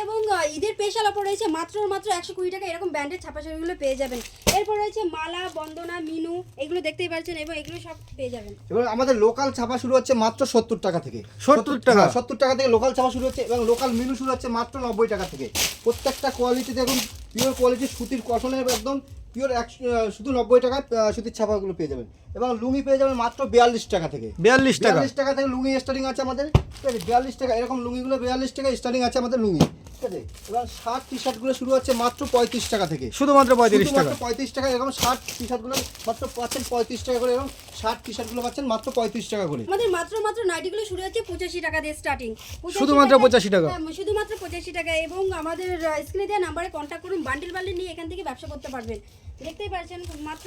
এবং ঈদের special offer রয়েছে মাত্র 120 টাকা এরকম ব্র্যান্ডের ছাপা শাড়িগুলো পেয়ে যাবেন। এরপর রয়েছে মালা, বন্দনা, মিনু, এগুলো দেখতেই পাচ্ছেন এবং এগুলো সব পেয়ে যাবেন। এবং আমাদের লোকাল ছাপা শুরু হচ্ছে মাত্র 70 টাকা থেকে। 70 টাকা? 70 টাকা থেকে লোকাল ছাপা শুরু হচ্ছে এবং লোকাল মিনু শুরু হচ্ছে মাত্র 90 টাকা থেকে। প্রত্যেকটা কোয়ালিটি দেখুন, পিওর কোয়ালিটি সুতির কটনের একদম পিওর শুধু 90 টাকা সুতির ছাপাগুলো পেয়ে যাবেন। এবং লুঙ্গি পেয়ে যাবেন মাত্র 42 টাকা থেকে। 42 টাকা? 42 টাকা থেকে লুঙ্গি স্টার্টিং আছে আমাদের, ঠিক আছে? 42 টাকা এরকম লুঙ্গিগুলো 42 টাকা স্টার্টিং আছে আমাদের লুঙ্গি, ঠিক আছে? এবং শার্ট টি শার্টগুলো শুরু হচ্ছে মাত্র 35 টাকা থেকে। শুধুমাত্র 35 টাকা? 35 টাকা এরকম শার্ট টি শার্টগুলো মাত্র পাচ্ছেন 35 টাকা করে, এবং শার্ট টি শার্টগুলো পাচ্ছেন মাত্র 35 টাকা করে। আমাদের মাত্র নাইটিগুলো শুরু হচ্ছে 85 টাকা দিয়ে স্টার্টিং। শুধুমাত্র 85 টাকা? শুধুমাত্র 85 টাকা। এবং আমাদের স্ক্রিনে দেওয়া নাম্বারে কন্ট্যাক্ট করুন, বান্ডিল নিয়ে এখান থেকে ব্যবসা করতে পারবেন। দেখতেই পাচ্ছেন মাত্র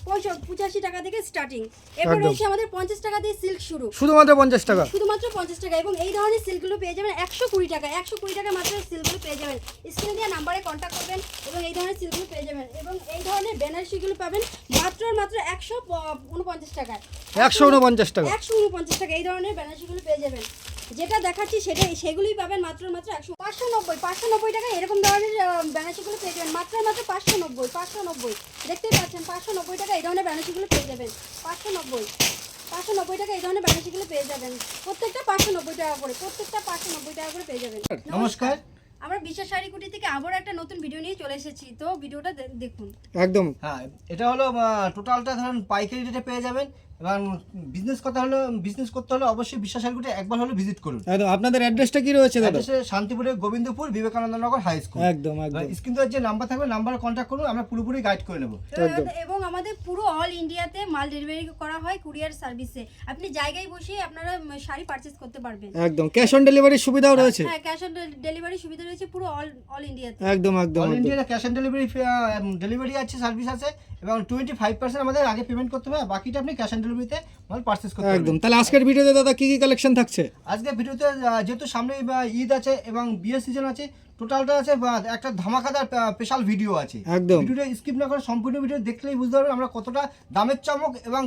85 টাকা থেকে স্টার্টিং। এরপর রয়েছে আমাদের 50 টাকা দিয়ে সিল্ক শুরু। শুধুমাত্র 50 টাকা? শুধুমাত্র 50 টাকা। এবং এই ধরনের সিল্কগুলো পেয়ে যাবেন 120 টাকা। 120 টাকা মাত্র সিল্কগুলো পেয়ে যাবেন। স্ক্রিনে দেওয়া নাম্বারে কন্ট্যাক্ট করবেন এবং এই ধরনের সিল্কগুলো পেয়ে যাবেন। এবং এই ধরনের বেনারসিগুলো পাবেন মাত্র 149 টাকায়। 149 টাকা? 149 টাকা এই ধরনের বেনারসিগুলো পেয়ে যাবেন। যেটা দেখাচ্ছি সেগুলোই পাবেন মাত্র 590 টাকা। এরকম ধরনের বেনারসিগুলো পেয়ে যাবেন মাত্র 590। দেখতেই পাচ্ছেন 590 টাকা এই ধরনের বেনারসিগুলো পেয়ে যাবেন। 590 টাকা এই ধরনের বেনারসিগুলো পেয়ে যাবেন। প্রত্যেকটা 590 টাকা করে, পেয়ে যাবেন। নমস্কার, আমরা বিশ্বাস শাড়ি কুটি থেকে আবার একটা নতুন ভিডিও নিয়ে চলে এসেছি, তো ভিডিওটা দেখুন। একদম। হ্যাঁ, এটা হলো টোটালটা ধরুন পাইকারি রেটে পেয়ে যাবেন। এবং বিজনেস করতে হলে অবশ্যই বিশ্বাস শাড়িগুটি একবার হলে ভিজিট করুন। একদম। আপনাদের অ্যাড্রেসটা কি রয়েছে দাদা? অ্যাড্রেসে শান্তিপুরে গোবিন্দপুর বিবেকানন্দ নগর হাই স্কুল। একদম একদম। স্ক্রিনে যে নাম্বার থাকবে নাম্বারে কন্ট্যাক্ট করুন, আমরা পুরোপুরি গাইড করে নেব। এবং আমাদের পুরো অল ইন্ডিয়াতে মাল ডেলিভারি করা হয় কুরিয়ার সার্ভিসে। আপনি জায়গায় বসে আপনারা শাড়ি পারচেজ করতে পারবেন। একদম। ক্যাশ অন ডেলিভারির সুবিধাও রয়েছে? হ্যাঁ, ক্যাশ অন ডেলিভারি সুবিধা রয়েছে পুরো অল ইন্ডিয়াতে। একদম একদম। অল ইন্ডিয়াতে ক্যাশ অন ডেলিভারি আছে, সার্ভিস আছে। এবং 25% আমাদের আগে পেমেন্ট করতে হবে, বাকিটা আপনি ক্যাশ অন ডেলিভারিতে মাল পারচেজ করতে পারবেন। একদম। তাহলে আজকের ভিডিওতে দাদা কি কি কালেকশন থাকছে? আজকে ভিডিওতে যেহেতু সামনে ঈদ আছে এবং বিয়ের সিজন আছে, টোটালটা আছে একটা ধামাকাদার স্পেশাল ভিডিও আছে। একদম। ভিডিওটা স্কিপ না করে সম্পূর্ণ ভিডিও দেখলেই বুঝতে পারবেন আমরা কতটা দামের চমক এবং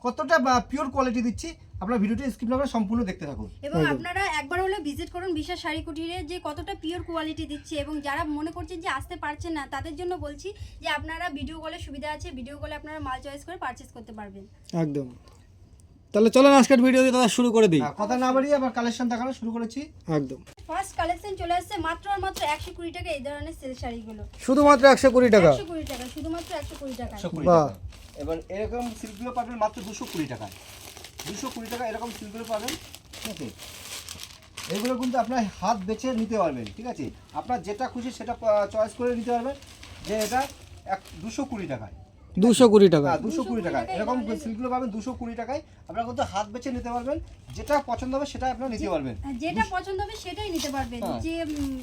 কতটা পিওর কোয়ালিটি দিচ্ছি। আপনারা ভিডিওটা স্কিপ না করে সম্পূর্ণ দেখতে থাকুন। এবং আপনারা একবার হলে ভিজিট করুন বিশ্বাস শাড়ি কুটিরে, যে কতটা পিওর কোয়ালিটি দিচ্ছে। এবং যারা মনে করছেন যে আসতে পারছেন না তাদের জন্য বলছি যে আপনারা ভিডিও কলে সুবিধা আছে, ভিডিও কলে আপনারা মাল চয়েস করে পারচেজ করতে পারবেন। একদম। তাহলে চলেন আজকের ভিডিওতে দাদা শুরু করে দিই। কথা না বাড়িয়ে আবার কালেকশন দেখানো শুরু করেছি। একদম। ফার্স্ট কালেকশন চলে আসছে মাত্র 120 টাকা এই ধরনের সিল্ক শাড়িগুলো। শুধুমাত্র 120 টাকা? 120 টাকা, শুধুমাত্র 120 টাকা। বাহ। এবার এরকম সিল্কগুলো পাবেন মাত্র 220 টাকায়। 220 টাকা এরকম সিল্কগুলো পাবেন, ঠিক আছে? এগুলো কিন্তু আপনার হাত বেছে নিতে পারবেন, ঠিক আছে? আপনার যেটা খুশি সেটা চয়েস করে নিতে পারবেন, যে এটা 220 টাকায়। 220 টাকা? হ্যাঁ, 220 টাকায় এরকম সিল্কগুলো পাবেন 220 টাকায়। আপনারা কিন্তু হাত বেছে নিতে পারবেন, যেটা পছন্দ হবে সেটা আপনারা নিতে পারবেন। যেটা পছন্দ হবে সেটাই নিতে পারবেন। যে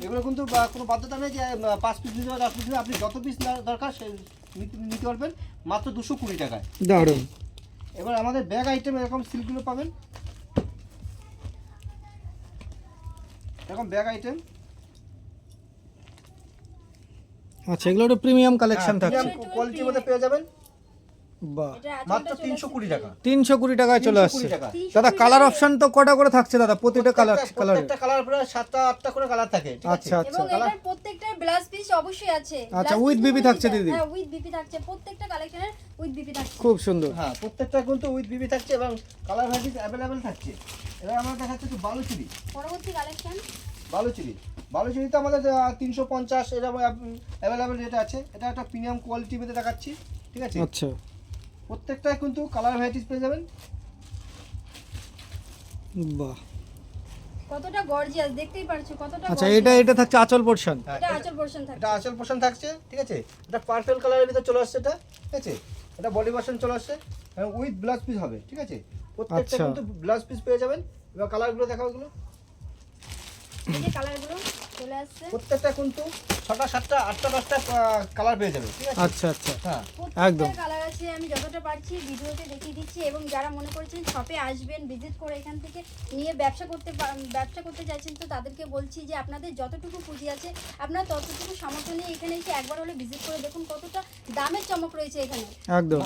এগুলো কিন্তু কোনো বাধ্যতা নেই যে 5 পিস নিতে হবে 10 পিস নিতে হবে, আপনি যত পিস দরকার সে নিতে পারবেন মাত্র 220 টাকায়। দারুণ। এবার আমাদের ব্যাগ আইটেম এরকম সিল্কগুলো পাবেন, এরকম ব্যাগ আইটেম। আচ্ছা, এগুলো তো প্রিমিয়াম কালেকশন থাকছে। কোয়ালিটির মধ্যে পেয়ে যাবেন। বাহ। মাত্র 320 টাকা। 320 টাকায় চলে আসছে। 320 টাকা। দাদা কালার অপশন তো কটা করে থাকছে দাদা? প্রতিটা কালারে? প্রত্যেকটা কালার পুরো 7টা 8টা করে কালার থাকে, ঠিক আছে? আচ্ছা আচ্ছা। এবং এটার প্রত্যেকটা ব্লাউজ পিস অবশ্যই আছে। আচ্ছা, উইথ বিবি থাকছে দিদি? হ্যাঁ, উইথ বিবি থাকছে। প্রত্যেকটা কালেকশনের উইথ বিবি থাকছে। খুব সুন্দর। হ্যাঁ, প্রত্যেকটা কিন্তু উইথ বিবি থাকছে এবং কালার ভ্যারাইটিস अवेलेबल থাকছে। এবার আমরা দেখাচ্ছি একটু বালুচুরি। পরবর্তী কালেকশন বালুচুরি তো আমাদের 350 এরকম अवेलेबल রেট আছে। এটা একটা প্রিমিয়াম কোয়ালিটির মধ্যে দেখাচ্ছি, ঠিক আছে? আচ্ছা। প্রত্যেকটা কিন্তু কালার ভ্যারাইটিস পেয়ে যাবেন। বাহ। কতটা গর্জিয়াস দেখতেই পারছো, কতটা আচ্ছা, gorgeous। এটা থাকছে আঁচল পোরশন? এটা আঁচল পোরশন থাকছে। এটা আঁচল পোরশন থাকছে, ঠিক আছে? এটা পার্পল কালারের ভিতর চলে আসছে, এটা ঠিক আছে? এটা বডি ভার্সন চলে আসছে এবং উইথ ব্লাউজ পিস হবে, ঠিক আছে? প্রত্যেকটা আচ্ছা। কিন্তু ব্লাউজ পিস পেয়ে যাবেন। এবার কালারগুলো দেখাও, এগুলো এই যে কালারগুলো চলে আসছে। প্রত্যেকটা কিন্তু 6টা 7টা 8টা 10টা কালার পেয়ে যাবে, ঠিক আছে? আচ্ছা আচ্ছা। হ্যাঁ, একদম। প্রত্যেকটা কালার আছে, আমি যতটা পারছি ভিডিওতে দেখিয়ে দিচ্ছি। এবং যারা মনে করছেন শপে আসবেন, ভিজিট করে এখান থেকে নিয়ে ব্যবসা করতে চাইছেন, তো তাদেরকে বলছি যে আপনাদের যতটুকু পুঁজি আছে আপনারা ততটুকু সামর্থ্য নিয়ে এখানে এসে একবার হলে ভিজিট করে দেখুন কতটা দামের চমক রয়েছে এখানে। একদম।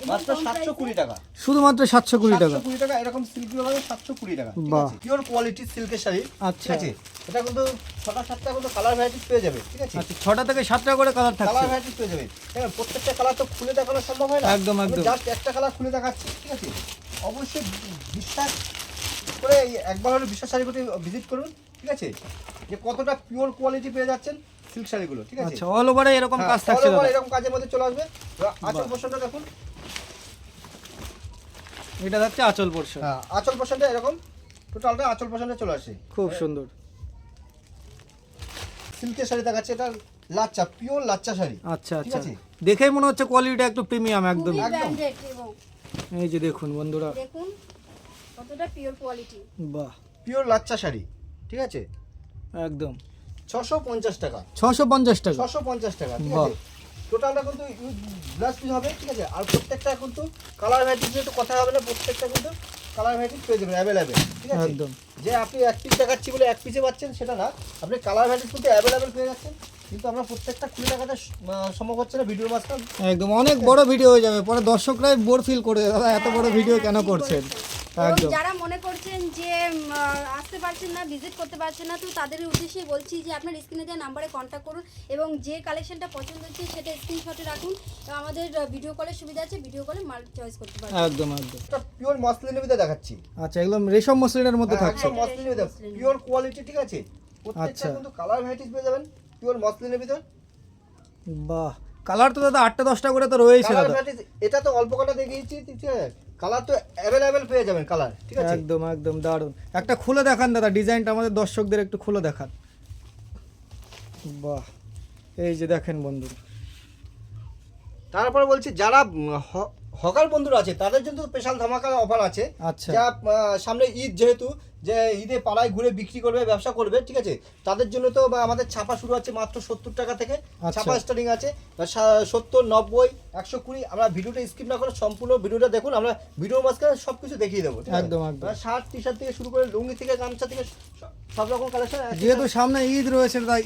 মাত্র 720 টাকা। শুধুমাত্র 720 টাকা? 720 টাকা এরকম সিল্কগুলো পাবেন 720 টাকা, ঠিক বাহ। আছে? পিওর কোয়ালিটি সিল্কের শাড়ি, আচ্ছা। ঠিক আছে? এটা কিন্তু 6টা 7টা কিন্তু কালার ভ্যারাইটিস পেয়ে যাবে, ঠিক আছে? আচ্ছা 6টা থেকে 7টা করে কালার কালার থাকছে। ভ্যারাইটিস পেয়ে যাবে। হ্যাঁ, প্রত্যেকটা কালার তো খুলে দেখানো সম্ভব হয় না। একদম, একদম। জাস্ট একটা কালার খুলে দেখাচ্ছি, ঠিক আছে? অবশ্যই বিশ্বাস করে একবার হলে বিশ্বাস শাড়িগুলো ভিজিট করুন, ঠিক আছে? যে কতটা পিওর কোয়ালিটি পেয়ে যাচ্ছেন সিল্ক শাড়িগুলো, ঠিক আছে? আচ্ছা অল ওভারে এরকম হ্যাঁ, কাজ থাকছে all over দাদা। এরকম কাজের মধ্যে চলে আসবে। আঁচল বাহ। পোর্শনটা দেখুন। এটা থাকছে আঁচল পোর্শন। হ্যাঁ, আঁচল পোর্শনটা এরকম টোটালটা আঁচল পোর্শনটা চলে আসে। খুব সুন্দর। সিল্কের শাড়ি দেখাচ্ছে, এটা লাচ্চা, পিওর লাচ্চা শাড়ি। আচ্ছা ঠিক আচ্ছা, আছে? দেখেই মনে হচ্ছে কোয়ালিটিটা একটু প্রিমিয়াম একদম। খুবই একদম। ব্র্যান্ডেড এবং এই যে দেখুন বন্ধুরা, দেখুন কতটা পিওর কোয়ালিটি। বাহ পিওর লাচ্চা শাড়ি, ঠিক আছে? একদম 650 টাকা, 650 টাকা। 650 টাকা, ঠিক বাহ। আছে? টোটালটা কিন্তু ব্লাউজ পিস হবে, ঠিক আছে? আর প্রত্যেকটা কিন্তু কালার ভ্যারাইটিস নিয়ে একটু কথা হবে না, প্রত্যেকটা কিন্তু কালার ভ্যারাইটিস পেয়ে যাবেন অ্যাভেলেবেল, ঠিক আছে? একদম। যে আপনি এক পিস দেখাচ্ছি বলে এক পিসে পাচ্ছেন সেটা না, আপনি কালার ভ্যারাইটিস কিন্তু অ্যাভেলেবেল পেয়ে যাচ্ছেন, কিন্তু আমরা প্রত্যেকটা খুলে দেখাটা সম্ভব হচ্ছে না ভিডিওর মাঝখানে। একদম অনেক বড় ভিডিও হয়ে যাবে, পরে দর্শকরাই বোর ফিল করে দাদা এত বড় ভিডিও কেন ঠিক করছেন। বলেছেন। এবং একদম। যারা মনে করছেন যে আসতে পারছেন না, ভিজিট করতে পারছেন না, তো তাদের উদ্দেশ্যে বলছি যে আপনার স্ক্রিনে দেওয়া নাম্বারে কন্ট্যাক্ট করুন এবং যে কালেকশনটা পছন্দ হচ্ছে সেটা স্ক্রিনশটে রাখুন। আমাদের ভিডিও কলের সুবিধা আছে, ভিডিও কলে মাল চয়েস করতে পারবেন। একদম একদম। একটা পিওর মসলিনের ভিতরে দেখাচ্ছি। আচ্ছা একদম রেশম মসলিনের মধ্যে হ্যাঁ, থাকছে। একদম মসলিনের ভিতরে পিওর কোয়ালিটি, ঠিক আছে? প্রত্যেকটা আচ্ছা। কিন্তু কালার ভ্যারাইটিস পেয়ে যাবেন পিওর মসলিনের ভিতর। বাহ, কালার তো দাদা 8টা 10টা করে তো রয়েছে কালার দাদা। ভ্যারাইটিস এটা তো অল্প কটা দেখিয়েছি, ঠিক আছে? কালার তো অ্যাভেলেবেল পেয়ে যাবেন কালার, ঠিক আছে? একদম একদম দারুণ। একটা খুলে দেখান দাদা, ডিজাইনটা আমাদের দর্শকদের একটু খুলে দেখান। বাহ, এই যে দেখেন বন্ধু। তারপরে বলছি যারা হকার বন্ধুরা আছে তাদের জন্য স্পেশাল ধামাকা অফার আছে। আচ্ছা। যা সামনে ঈদ, যেহেতু যে ঈদে পাড়ায় ঘুরে বিক্রি করবে, ব্যবসা করবে, ঠিক আছে? তাদের জন্য তো আমাদের ছাপা শুরু আছে মাত্র 70 টাকা থেকে, আচ্ছা। ছাপা স্টার্টিং আছে 70, 90, 120। আমরা ভিডিওটা স্কিপ না করে সম্পূর্ণ ভিডিওটা দেখুন, আমরা ভিডিওর মাঝখানে সব কিছু দেখিয়ে দেবো, ঠিক আছে? একদম, একদম। শার্ট টি শার্ট থেকে শুরু করে লুঙ্গি থেকে গামছা থেকে সব রকম কালেকশন। যেহেতু সামনে ঈদ রয়েছে দাদা,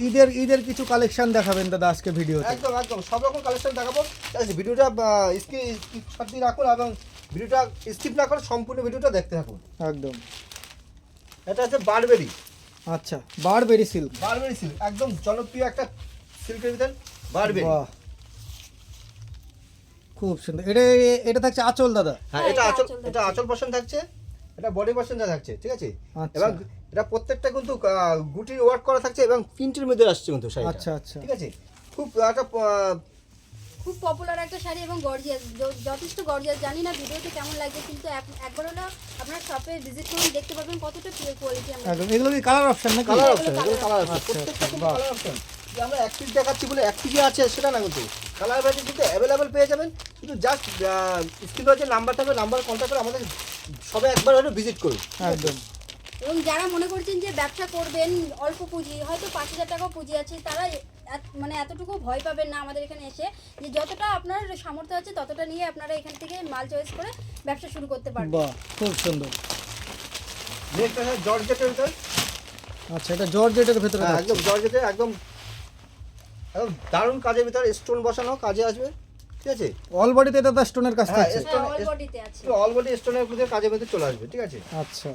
ঈদের কিছু কালেকশন দেখাবেন দাদা আজকে ভিডিওতে। একদম একদম সব রকম কালেকশন দেখাবো, ঠিক আছে? ভিডিওটা স্ক্রিনশট দিয়ে রাখুন এবং ভিডিওটা স্কিপ না করে সম্পূর্ণ ভিডিওটা দেখতে থাকুন। একদম। এটা হচ্ছে বারবেরি, আচ্ছা বারবেরি সিল্ক। বারবেরি সিল্ক একদম জনপ্রিয় একটা সিল্কের ভিতর বারবেরি। বাহ, খুব সুন্দর। এটা থাকছে আঁচল দাদা। হ্যাঁ, হ্যাঁ, এটা এটা আঁচল, আঁচল এটা আঁচল পোর্শন থাকছে, এটা বডি পোর্শনটা থাকছে, ঠিক আছে? আচ্ছা। এবং এটা প্রত্যেকটা কিন্তু গুটির ওয়ার্ক করা থাকছে এবং প্রিন্টের মধ্যে আসছে কিন্তু শাড়িটা। আচ্ছা, আচ্ছা। ঠিক আছে? খুব একটা খুব পপুলার একটা শাড়ি এবং গর্জিয়াস, যথেষ্ট গর্জিয়াস। জানি না ভিডিওতে কেমন লাগবে, কিন্তু একবার হলো আপনার শপে ভিজিট করুন, দেখতে পাবেন কতটা পিওর কোয়ালিটি আমরা। একদম। এগুলো কি কালার অপশন নাকি? কালার এগুলো অপশন, colour এগুলো কালার অপশন, আচ্ছা, প্রত্যেকটা কিন্তু বাহ। Colour option. যে আমরা এক পিস দেখাচ্ছি বলে এক পিসই আছে সেটা না, কিন্তু কালার ভ্যারাইটি কিন্তু অ্যাভেলেবেল পেয়ে যাবেন। কিন্তু জাস্ট স্ক্রিনে যে নাম্বারটা হবে, নাম্বার কন্ট্যাক্ট করে আমাদের সবে একবার হলে ভিজিট করুন। একদম। এবং যারা মনে করছেন যে ব্যবসা করবেন, অল্প পুঁজি, হয়তো 5,000 টাকাও পুঁজি আছে, তারা মানে এতটুকু ভয় পাবেন না আমাদের এখানে এসে, যে যতটা আপনার সামর্থ্য আছে ততটা নিয়ে আপনারা এখান থেকে মাল চয়েস করে ব্যবসা শুরু করতে পারবেন। বাহ, খুব সুন্দর। নেক্সট আছে জর্জেটের ভিতর। আচ্ছা, এটা জর্জেটের ভেতরে হ্যাঁ, থাকছে। একদম জর্জেটের একদম একদম দারুণ কাজের ভিতর, স্টোন বসানো কাজে আসবে, ঠিক আছে? অল বডিতে দাদা স্টোনের কাজ হ্যাঁ, থাকছে। হ্যাঁ, অল বডিতে আছে। অল বডি স্টোনের ভিতরে কাজের ভিতরে চলে আসবে, ঠিক আছে? আচ্ছা,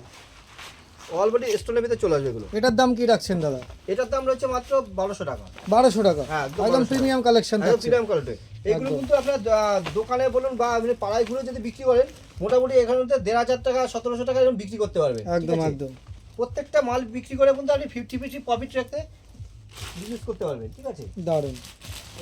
অল বডি স্টোনের ভিতরে চলে আসবে এগুলো। এটার দাম কি রাখছেন দাদা? এটার দাম রয়েছে মাত্র 1200 টাকা। 1200 টাকা। হ্যাঁ, একদম একদম 1200 প্রিমিয়াম কালেকশন একদম থাকছে। Premium quality. এগুলো একদম। কিন্তু আপনার দোকানে বলুন বা আপনি পাড়ায় ঘুরে যদি বিক্রি করেন, মোটামুটি এখানে 1,500 টাকা 1,700 টাকা এরকম বিক্রি করতে পারবেন, ঠিক একদম আছে? একদম। প্রত্যেকটা মাল বিক্রি করে কিন্তু আপনি 50-50 প্রফিট রাখতে বিজনেস করতে পারবেন, ঠিক আছে? দারুণ।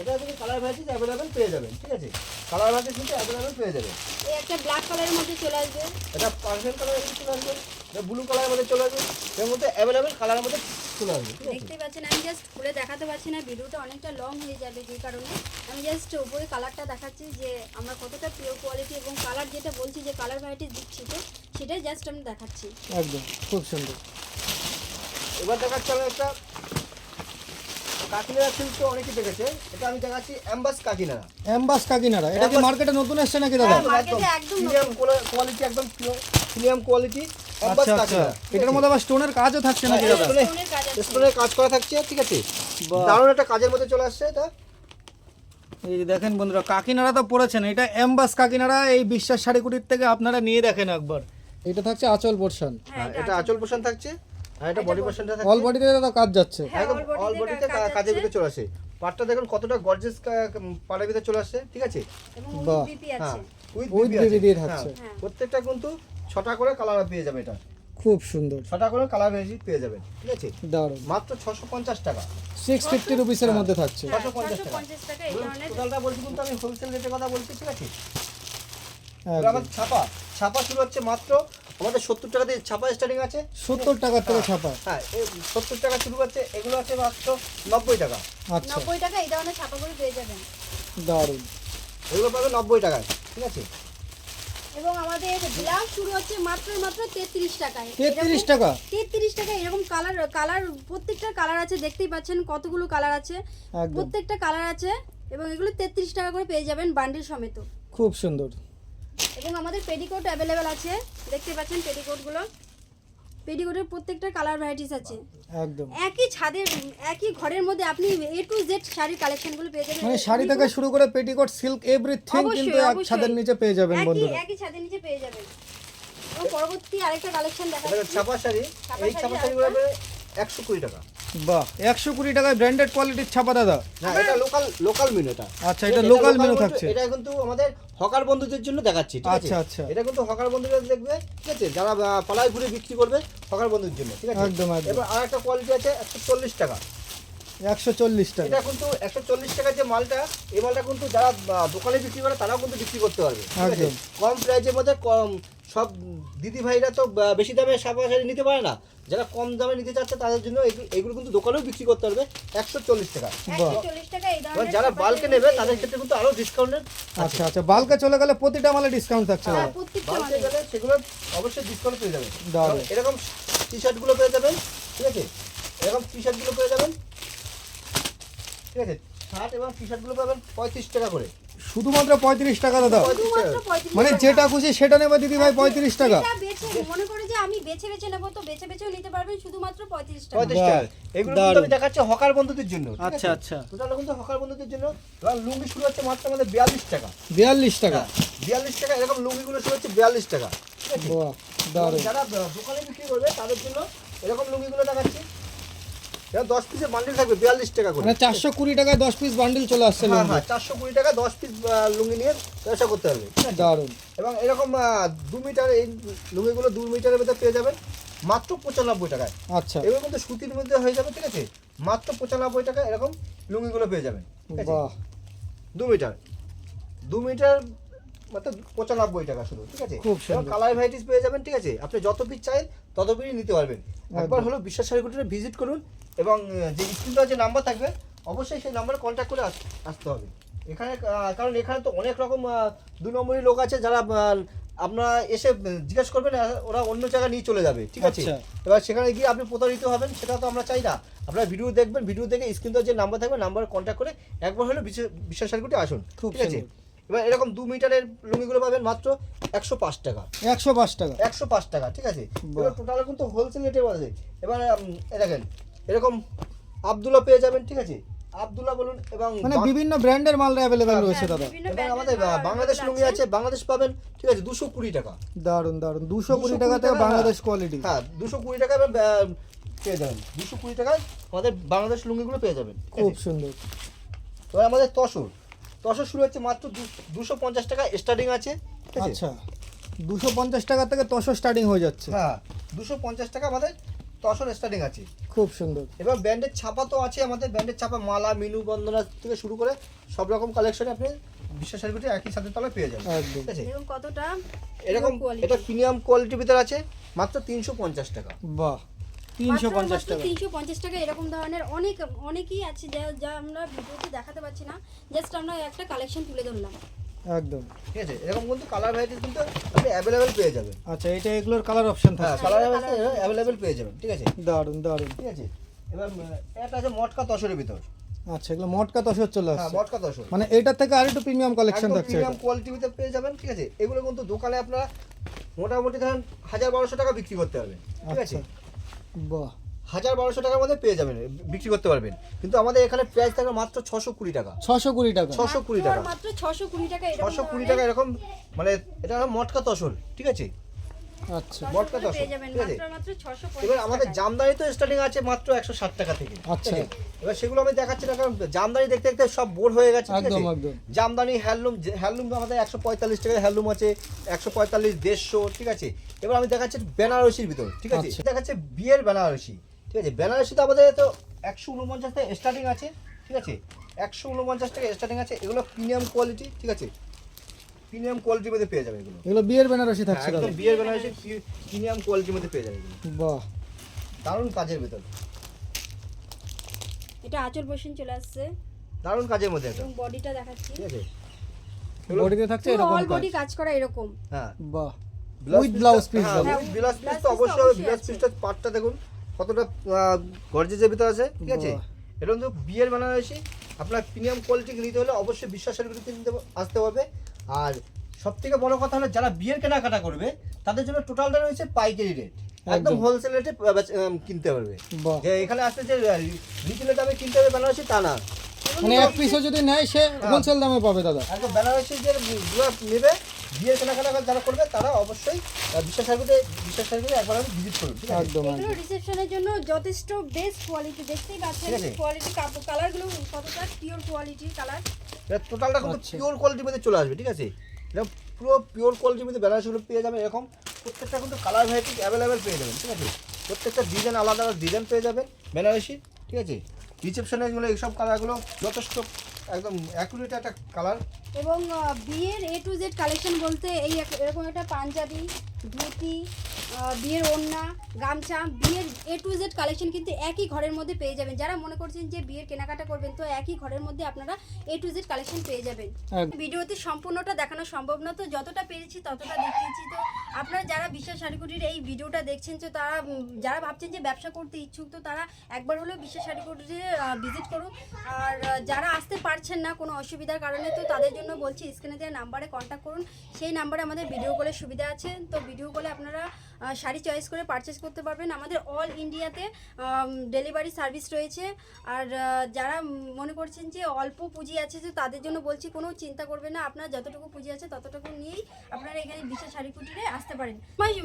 এটা আপনি কালার ভ্যারাইটিস অ্যাভেলেবেল পেয়ে যাবেন, ঠিক আছে? কালার ভ্যারাইটিস কিন্তু অ্যাভেলেবেল পেয়ে যাবেন। এই একটা ব্ল্যাক কালারের মধ্যে চলে আসবে। এটা পার্পল কালারের মধ্যে চলে আসবে, এটা ব্লু কালারের মধ্যে চলে আসবে, এর মধ্যে অ্যাভেলেবেল কালারের মধ্যে চলে আসবে, ঠিক আছে? দেখতেই পাচ্ছেন, আমি জাস্ট খুলে দেখাতে পারছি না, ভিডিওটা অনেকটা লং হয়ে যাবে, যে কারণে আমি জাস্ট উপরে কালারটা দেখাচ্ছি যে আমরা কতটা পিওর কোয়ালিটি, এবং কালার যেটা বলছি যে কালার ভ্যারাইটি দিচ্ছি, তো সেটাই জাস্ট আমি দেখাচ্ছি। একদম খুব সুন্দর। এবার দেখাচ্ছি আমি একটা কাকিনাড়া সিল্ক, তো অনেকেই দেখেছে, এটা আমি দেখাচ্ছি অ্যাম্বাস কাকিনাড়া। এমবাস কাকিনাড়া, এটা কি এমবাস- মার্কেটে নতুন এসেছে নাকি দাদা? হ্যাঁ, মার্কেটে একদম প্রিমিয়াম কোয়ালিটি, একদম প্রিমিয়াম কোয়ালিটি অ্যাম্বাস আচ্ছা আচ্ছা, কাকিনাড়া। এটার মধ্যে আবার স্টোনের কাজও থাকছে নাকি হ্যাঁ, দাদা? স্টোনের কাজ আছে। স্টোনের কাজ করা থাকছে, ঠিক আছে? বাহ। দারুণ একটা কাজের মধ্যে চলে আসছে এটা। এই যে দেখেন বন্ধুরা, কাকিনাড়া তো পড়েছেন, এটা এমবাস কাকিনাড়া। এই বিশ্বাস শাড়ি কুটির থেকে আপনারা নিয়ে দেখেন একবার। এটা থাকছে আঁচল পোর্শন। হ্যাঁ, এটা আঁচল পোষণ থাকছে, আর এটা বডি পোর্শনটা অল থাকছে বডিতে দাদা কাজ যাচ্ছে। হ্যাঁ, একদম all body অল তে বডিতে কাজ কাজের আছে। ভিতরে চলে আসে। পাটটা দেখুন কতটা গর্জিয়াস পাড়ের ভিতরে চলে আসছে, ঠিক আছে? এবং বাহ। বিপি হ্যাঁ আছে। উইথ With বিবি BB আছে। দিয়ে হ্যাঁ, থাকছে। হ্যাঁ। প্রত্যেকটা কিন্তু 6টা করে কালার পেয়ে যাবে এটা। খুব সুন্দর, 6টা করে কালার ভেরিয়েন্ট পেয়ে যাবেন, ঠিক আছে? দারুন। মাত্র 650 টাকা। 650 রুপিসের মধ্যে থাকছে। হ্যাঁ, 650 টাকা। 650 টাকা এই ধরনের। টোটালটা বলছি কিন্তু আমি হোলসেল রেটের কথা বলছি, ঠিক আছে? এবার একদম। আমার ছাপা শুরু হচ্ছে মাত্র আমাদের 70 টাকা দিয়ে ছাপা স্টার্টিং আছে। 70 টাকা থেকে ছাপা। হ্যাঁ, এই 70 টাকা শুরু হচ্ছে, এগুলো আছে মাত্র 90 টাকা। আচ্ছা, 90 টাকা এই ধরনের ছাপাগুলো পেয়ে যাবেন। দারুন। এগুলো পাবে 90 টাকায়, ঠিক আছে? এবং আমাদের ব্লাউজ শুরু হচ্ছে মাত্র 33 টাকায়। 33 টাকা। 33 টাকা এরকম কালার প্রত্যেকটা কালার আছে, দেখতেই পাচ্ছেন কতগুলো কালার আছে, একদম প্রত্যেকটা কালার আছে এবং এগুলো 33 টাকা করে পেয়ে যাবেন বান্ডিল সমেত। খুব সুন্দর। এবং আমাদের পেটিকোট অ্যাভেলেবেল আছে, দেখতে পাচ্ছেন পেটিকোটগুলো। পেটিকোটের প্রত্যেকটা কালার ভ্যারাইটিস আছে। একদম, একই ঘরের মধ্যে আপনি A to Z শাড়ির কালেকশনগুলো পেয়ে যাবেন। মানে শাড়ি থেকে শুরু করে পেটিকোট, সিল্ক, এভরিথিং অবশ্যই, কিন্তু এক অবশ্যই। ছাদের নিচে পেয়ে যাবেন বন্ধুরা। একই ছাদের নিচে পেয়ে যাবেন। এবং পরবর্তী আরেকটা কালেকশন এটা দেখাচ্ছি। ছাপা শাড়ি, ছাপা এই শাড়ি ছাপা শাড়িগুলো হবে 120 টাকা। বাহ, 120 টাকায় ব্র্যান্ডেড কোয়ালিটির ছাপা দাদা। না, এটা লোকাল মিনু এটা। আচ্ছা, এটা লোকাল মেনু থাকছে। এটা কিন্তু আমাদের হকার বন্ধুদের জন্য দেখাচ্ছি, ঠিক আছে? আচ্ছা, আচ্ছা। এটা কিন্তু হকার বন্ধুরা দেখবে, ঠিক আছে? যারা পালায় ঘুরে বিক্রি করবে হকার বন্ধুর জন্য, ঠিক আছে? একদম, একদম। এবার আরেকটা কোয়ালিটি আছে 140 টাকা। 140 টাকা। এটা কিন্তু 140 টাকার যে মালটা, এই মালটা কিন্তু যারা দোকানে বিক্রি করে তারাও কিন্তু বিক্রি করতে পারবে, ঠিক আছে? একদম। কম প্রাইসের মধ্যে কম, সব দিদি ভাইরা তো বেশি দামে ছাপা শাড়ি নিতে পারে না। যারা কম দামে নিতে চাচ্ছে তাদের জন্য এগুলো কিন্তু দোকানেও বিক্রি করতে পারবে 140 টাকা। বাহ। 140 টাকা এই এবার ধরনের যারা ছাপা বাল্কে শাড়ি নেবে পেয়ে তাদের যাবেন। ক্ষেত্রে কিন্তু আরো ডিসকাউন্টের আচ্ছা, আচ্ছা, বাল্কে চলে গেলে প্রতিটা মালে ডিসকাউন্ট থাকছে হ্যাঁ, দাদা। প্রত্যেকটা বাল্কে মালে। গেলে সেগুলো অবশ্যই ডিসকাউন্ট পেয়ে যাবেন। দারুণ। এরকম টি শার্টগুলো পেয়ে যাবেন, ঠিক আছে? এরকম টি শার্টগুলো পেয়ে যাবেন, ঠিক আছে? শার্ট এবং টি শার্টগুলো পাবেন 35 টাকা করে। শুধুমাত্র 35 টাকা দাদা। 35 টাকা। শুধুমাত্র 35 মানে টাকা। যেটা খুশি সেটা নেবে দিদি ভাই 35 টাকা। যেটা মনে করে যে আমি বেছে নেবো তো বেছেও নিতে পারবেন শুধুমাত্র 35 টাকা। 35 বাহ, টাকা। এগুলো কিন্তু দারুণ। আমি দেখাচ্ছি হকার বন্ধুদের জন্য, ঠিক আছে? আচ্ছা, আচ্ছা। টোটাল কিন্তু হকার বন্ধুদের জন্য। এবার লুঙ্গি শুরু হচ্ছে মাত্র আমাদের 42 টাকা। 42 টাকা। হ্যাঁ, 42 টাকা। এরকম লুঙ্গিগুলো শুরু হচ্ছে 42 টাকা, ঠিক আছে? বাহ, দারুণ। যারা দোকানে বিক্রি করবে তাদের জন্য এরকম লুঙ্গিগুলো দেখাচ্ছি। এটা 10 পিসের বান্ডিল থাকবে 42 টাকা করে। মানে 420 টাকায় 10 পিস বান্ডিল চলে আসছে হ্যাঁ, লুঙ্গি। হ্যাঁ, 420 টাকা 10 পিস লুঙ্গি নিয়ে ব্যবসা করতে পারবে, ঠিক আছে? দারুণ। এবং এরকম 2 মিটার এই লুঙ্গিগুলো 2 মিটারের মধ্যে পেয়ে যাবেন মাত্র 95 টাকায়। আচ্ছা, এগুলো কিন্তু সুতির মধ্যে হয়ে যাবে, ঠিক আছে? মাত্র 95 টাকা এরকম লুঙ্গিগুলো পেয়ে যাবেন, ঠিক আছে? বাহ, 2 মিটার মাত্র 95 টাকা শুধু, ঠিক আছে? খুব এবং সুন্দর। কালার ভ্যারাইটিস পেয়ে যাবেন, ঠিক আছে? আপনি যত পিস চাই তত পিস নিতে পারবেন। একবার হলো বিশ্বাস শাড়িগুলোতে ভিজিট করুন এবং যে স্ক্রিনটা যে নাম্বার থাকবে অবশ্যই সেই নাম্বারে কন্ট্যাক্ট করে আসতে হবে এখানে। কারণ এখানে তো অনেক রকম 2 নম্বরই লোক আছে যারা আপনারা এসে জিজ্ঞেস করবেন, ওরা অন্য জায়গায় নিয়ে চলে যাবে, ঠিক আছে? আচ্ছা। এবার সেখানে গিয়ে আপনি প্রতারিত হবেন, সেটা তো আমরা চাই না। আপনারা ভিডিও দেখবেন, ভিডিও দেখে স্ক্রিনটা যে নাম্বার থাকবে নাম্বারে কন্ট্যাক্ট করে একবার হলো বিশ্বাস শাড়িগুলোতে আসুন, খুব ঠিক আছে? সুন্দর। এবার এরকম 2 মিটারের লুঙ্গিগুলো পাবেন মাত্র 105 টাকা। 105 টাকা। 105 টাকা, ঠিক আছে? বাহ। এবার টোটাল কিন্তু হোলসেল রেটে আছে। এবার দেখেন এরকম আব্দুল্লাহ পেয়ে যাবেন, ঠিক আছে? আব্দুল্লাহ বলুন এবং মানে বিভিন্ন ব্র্যান্ডের মাল অ্যাভেলেবেল রয়েছে হ্যাঁ, দাদা। বিভিন্ন এবং brand আমাদের এর মাল বাংলাদেশ available লুঙ্গি আছে, বাংলাদেশ পাবেন, ঠিক আছে? 220 টাকা। দারুণ, দারুণ। 220 টাকা থেকে টাকা, বাংলাদেশ হ্যাঁ। কোয়ালিটি। হ্যাঁ, 220 টাকা পেয়ে যাবেন। 220 টাকায় আমাদের বাংলাদেশ লুঙ্গিগুলো পেয়ে যাবেন, ঠিক খুব আছে? সুন্দর। এবার আমাদের তসর শুরু হচ্ছে মাত্র 250 টাকা স্টার্টিং আছে, ঠিক আছে? আচ্ছা, 250 টাকা থেকে তসর স্টার্টিং হয়ে যাচ্ছে। হ্যাঁ, 250 টাকা আমাদের তসর স্টার্টিং আছে। খুব সুন্দর। এবার ব্র্যান্ডের ছাপা তো আছে আমাদের, ব্র্যান্ডের ছাপা মালা, মিনু, বন্দনা থেকে শুরু করে সব রকম কালেকশন আপনি বিশ্বাস শাড়িগুলো একই সাথে তলায় পেয়ে যাবেন, একদম। ঠিক আছে? এবং কতটা এরকম quality। এটা প্রিমিয়াম কোয়ালিটির ভিতরে আছে মাত্র 350 টাকা। বাহ, 350 টাকা। 350 টাকা এরকম ধরনের অনেকই আছে যা আমরা ভিডিওতে দেখাতে পাচ্ছি না, জাস্ট আমরা একটা কালেকশন তুলে ধরলাম। একদম। ঠিক আছে? এরকম কিন্তু কালার ভ্যারাইটিস কিন্তু আপনি অ্যাভেলেবেল পেয়ে যাবেন। আচ্ছা, এটা এগুলোর কালার অপশন হ্যাঁ, থাকে। কালার অ্যাভেলেবেল পেয়ে যাবেন, ঠিক আছে? দারুণ, দারুণ। ঠিক আছে? এবার এটা আছে মটকা তসরের ভিতর। আচ্ছা, এগুলো মটকা তসর চলে হ্যাঁ, আসছে। মটকা তসর মানে এটা থেকে আর একটু প্রিমিয়াম কালেকশন একদম থাকছে প্রিমিয়াম এটা। কোয়ালিটির ভিতরে পেয়ে যাবেন, ঠিক আছে? এগুলো কিন্তু দোকানে আপনারা মোটামুটি ধরেন 1000-1200 টাকা বিক্রি করতে পারবেন, ঠিক আছে? আচ্ছা, বাহ, 1000-1200 টাকার মধ্যে পেয়ে যাবেন, বিক্রি করতে পারবেন। কিন্তু আমাদের এখানে প্রাইস থাকবে মাত্র 620 টাকা। 620 টাকা। 620 টাকা। মাত্র 620 টাকা এরকম 620 টাকা এরকম, মানে এটা হলো মটকা তসর, ঠিক আছে? আচ্ছা মটকা 10 10 পেয়ে যাবেন ঠিক আছে? মাত্র 650 এবার আমাদের টাকায়। জামদানি তো স্টার্টিং আছে মাত্র 160 টাকা থেকে। আচ্ছা। ঠিক আছে? এবার সেগুলো আমি দেখাচ্ছি না, কারণ জামদানি দেখতে দেখতে সব বোর হয়ে গেছে। ঠিক একদম আছে? একদম। জামদানি হ্যান্ডলুম আমাদের 145 টাকায় হ্যান্ডলুম আছে, 145, 150, ঠিক আছে? এবার আমি দেখাচ্ছি বেনারসির ভিতর, ঠিক আছে? আচ্ছা। দেখাচ্ছে বিয়ের বেনারসি, ঠিক আছে? বেনারসি তো আমাদের তো 149 থেকে স্টার্টিং আছে, ঠিক আছে? 149 টাকা স্টার্টিং আছে। এগুলো প্রিমিয়াম কোয়ালিটি, ঠিক আছে? প্রিমিয়াম কোয়ালিটির মধ্যে পেয়ে যাবে এগুলো। এগুলো বিয়ের বেনারসি হ্যাঁ, থাকছে একদম দাদা। বিয়ের বেনারসি প্রিমিয়াম কোয়ালিটির মধ্যে পেয়ে যাবে এগুলো। বাহ, দারুণ কাজের ভিতর, এটা আঁচল পোর্শন চলে আসছে দারুণ কাজের মধ্যে এটা, এবং বডিটা দেখাচ্ছি ঠিক আছে? বডিতে থাকছে পুরো এরকম অল কাজ। বডি কাজ করা এরকম। হ্যাঁ, বাহ, ব্লাউজ With blouse piece হ্যাঁ, দাদা। with blouse piece blouse তো piece তো অবশ্যই অবশ্যই ব্লাউজ আছে। পিসটা পার্টটা দেখুন কতটা গর্জেসের ভিতর আছে, ঠিক আছে? বাহ। এটা কিন্তু বিয়ের বেনারসি। আপনার প্রিমিয়াম কোয়ালিটি নিতে হলে অবশ্যই বিশ্বাসের বিরুদ্ধে আসতে হবে। আর সব থেকে বড় কথা হলো যারা বিয়ের কেনাকাটা করবে তাদের জন্য টোটালটা রয়েছে পাইকারি রেট, একদম একদম। হোলসেল রেটে কিনতে পারবে। বাহ, যে এখানে আসতে যে রিটেলের দামে কিনতে হবে বেনারসি তা না, মানে এক পিসও যদি নেয় সে হোলসেল দামে পাবে দাদা। একদম বেনারসি যে নেবে বিয়ের কেনাকাটা যারা করবে তারা অবশ্যই বিশ্বাস একবার ভিজিট করুন, ঠিক আছে? একদম এগুলো একদম। রিসেপশনের জন্য যথেষ্ট বেস্ট কোয়ালিটি, দেখতেই পাচ্ছেন ঠিক আছে। কোয়ালিটি কালারগুলো কতটা পিওর কোয়ালিটির কালার। এটা টোটালটা কিন্তু আচ্ছা। পিওর কোয়ালিটির মধ্যে চলে আসবে, ঠিক আছে? এটা পুরো পিওর কোয়ালিটির মধ্যে বেনারসিগুলো পেয়ে যাবেন। এরকম প্রত্যেকটা কিন্তু কালার ভ্যারাইটি অ্যাভেলেবেল পেয়ে যাবেন, ঠিক আছে? প্রত্যেকটা ডিজাইন আলাদা আলাদা ডিজাইন পেয়ে যাবেন বেনারসি, ঠিক আছে? রিসেপশনের গুলো এইসব কালারগুলো যথেষ্ট একদম অ্যাকুরেট একটা কালার। এবং বিয়ের A to Z কালেকশন বলতে এই এরকম একটা পাঞ্জাবি, ধুতি, বিয়ের ওড়না, গামছা, বিয়ের A to Z কালেকশন কিন্তু একই ঘরের মধ্যে পেয়ে যাবেন। যারা মনে করছেন যে বিয়ের কেনাকাটা করবেন তো একই ঘরের মধ্যে আপনারা A to Z কালেকশন পেয়ে যাবেন। একদম। ভিডিওতে সম্পূর্ণটা দেখানো সম্ভব না, তো যতটা পেরেছি ততটা দেখিয়েছি। তো আপনারা যারা বিশ্বাস শাড়িকুটির এই ভিডিওটা দেখছেন তো তারা যারা ভাবছেন যে ব্যবসা করতে ইচ্ছুক তো তারা একবার হলেও বিশ্বাস শাড়িকুটিরে ভিজিট করুন। আর যারা আসতে পারছেন না কোনো অসুবিধার কারণে তো তাদের জন্য বলছি স্ক্রিনে দেওয়া নাম্বারে কন্ট্যাক্ট করুন। সেই নাম্বারে আমাদের ভিডিও কলের সুবিধা আছে, তো ভিডিও কলে আপনারা শাড়ি চয়েস করে পারচেস করতে পারবেন। আমাদের অল ইন্ডিয়াতে ডেলিভারি সার্ভিস রয়েছে। আর যারা মনে করছেন যে অল্প পুঁজি আছে তো তাদের জন্য বলছি কোনো চিন্তা করবেন না, আপনার যতটুকু পুঁজি আছে ততটুকু নিয়েই আপনারা এখানে বিশ্বাস শাড়িকুটিরে আসতে পারেন।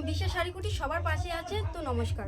বিশ্বাস শাড়িকুটি সবার পাশে আছে। তো নমস্কার।